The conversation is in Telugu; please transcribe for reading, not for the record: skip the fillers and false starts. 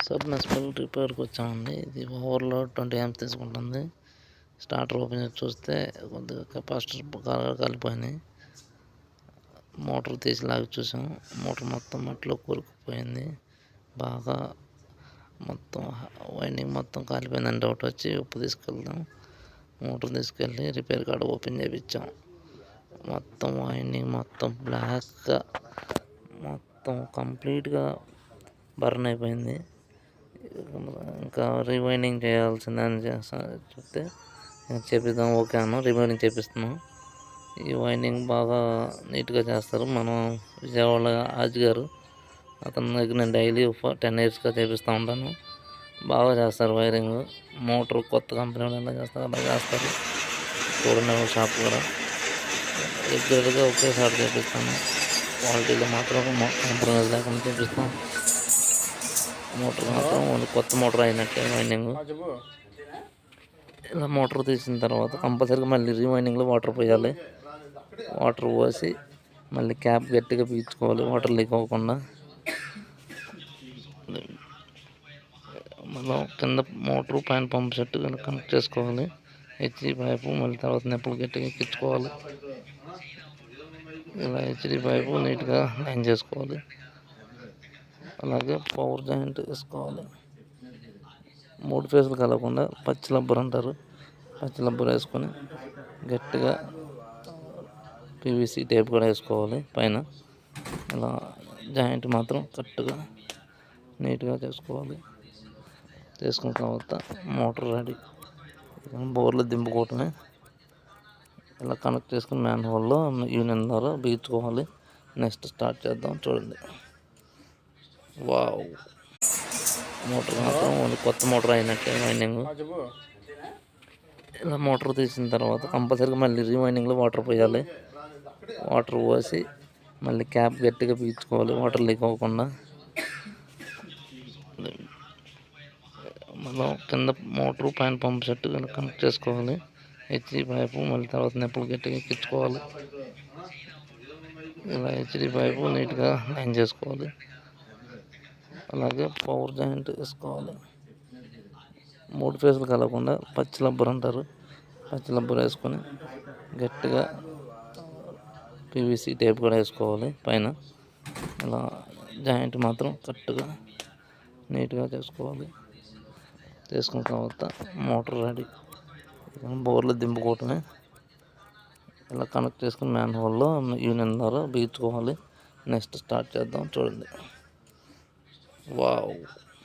సబ్‌మెర్సిబుల్ రిపేర్‌కి వచ్చామండి. ఇది ఓవర్‌లోడ్ 20 ఆంప్స్ తీసుకుంటుంది. స్టార్టర్ ఓపెన్ చేసి చూస్తే కొద్దిగా కెపాసిటర్ కాలిపోయినాయి. మోటార్ తీసి లాగి చూసాం. మోటార్ మొత్తం మట్టిలో కూరుకుపోయింది. బాగా మొత్తం వైండింగ్ మొత్తం కాలిపోయిందని డౌట్ వచ్చి ఉప్పు తీసుకెళ్దాం. మోటార్ తీసుకెళ్ళి రిపేర్ కాడ ఓపెన్ చేయించాం. మొత్తం వైండింగ్ మొత్తం బ్లాక్‌గా మొత్తం కంప్లీట్‌గా బర్న్ అయిపోయింది. ఇంకా రీవైండింగ్ చేయాల్సిందని చెప్తే చేపిద్దాం ఓకే అన్నాం. రీవైండింగ్ చేపిస్తున్నాం. ఈ వైండింగ్ బాగా నీట్గా చేస్తారు మనం విజయవాడ ఆజ్ గారు. అతని దగ్గర నేను డైలీ 10 ఇయర్స్గా చేపిస్తూ ఉంటాను. బాగా చేస్తారు వైరింగ్. మోటార్ కొత్త కంపెనీ ఎలా చేస్తారు అలా చేస్తారు. చూడండి షాప్ కూడా రెగ్యులర్గా ఒకేసారి చేపిస్తాను. క్వాలిటీలో మాత్రం కాంప్రమైజ్ లేకుండా చేపిస్తాం. మోటార్ మాత్రం కొత్త మోటార్ అయినట్టే వైండింగ్. ఇలా మోటార్ తీసిన తర్వాత కంపల్సరీగా మళ్ళీ రీవైండింగ్లో వాటర్ పోయాలి. వాటర్ పోసి మళ్ళీ క్యాప్ గట్టిగా పీల్చుకోవాలి వాటర్ లీక్ అవ్వకుండా. మనం కింద మోటారు పైన పంప్ సెట్ కనెక్ట్ చేసుకోవాలి. హెచ్డి పైపు మళ్ళీ తర్వాత నిప్పులు గట్టిగా ఎక్కించుకోవాలి. ఇలా హెచ్డి పైపు నీట్గా లైన్ చేసుకోవాలి. అలాగే పవర్ జాయింట్ వేసుకోవాలి. 3 ఫేజ్లు కలవకుండా పచ్చి రబ్బర్ అంటారు. పచ్చి రబ్బర్ వేసుకొని గట్టిగా పీవీసీ టేప్ కూడా వేసుకోవాలి పైన. ఇలా జాయింట్ మాత్రం కరెక్ట్గా నీట్గా చేసుకోవాలి. చేసుకున్న తర్వాత మోటార్ రెడీ. బోర్లు దింపుకోవటమే. ఇలా కనెక్ట్ చేసుకుని మ్యాన్ హోల్లో యూనియన్ ద్వారా బిగించుకోవాలి. నెక్స్ట్ స్టార్ట్ చేద్దాం చూడండి. వావ్, మోటార్ మాత్రం కొత్త మోటార్ అయినట్టే వైండింగ్. ఇలా మోటార్ తీసిన తర్వాత కంపల్సరీగా మళ్ళీ రీవైండింగ్లో వాటర్ పోయాలి. వాటర్ పోసి మళ్ళీ క్యాప్ గట్టిగా పీల్చుకోవాలి వాటర్ లీక్ అవ్వకుండా. మనం కింద మోటారు పైన పంప్ సెట్ కనెక్ట్ చేసుకోవాలి. హెచ్డి పైపు మళ్ళీ తర్వాత నిప్పులు గట్టిగా ఎక్కించుకోవాలి. ఇలా హెచ్డి పైపు నీట్గా లైన్ చేసుకోవాలి. అలాగే పవర్ జాయింట్ వేసుకోవాలి. 3 ఫేజ్లు కలవకుండా పచ్చి రబ్బర్ అంటారు. పచ్చి రబ్బర్ వేసుకొని గట్టిగా పీవీసీ టేప్ కూడా వేసుకోవాలి పైన. ఇలా జాయింట్ మాత్రం కరెక్ట్గా నీట్గా చేసుకోవాలి. చేసుకున్న తర్వాత మోటార్ రెడీ. బోర్లు దింపుకోవటమే. ఇలా కనెక్ట్ చేసుకుని మ్యాన్ హోల్లో యూనియన్ ద్వారా బిగించుకోవాలి. నెక్స్ట్ స్టార్ట్ చేద్దాం చూడండి. వావ్.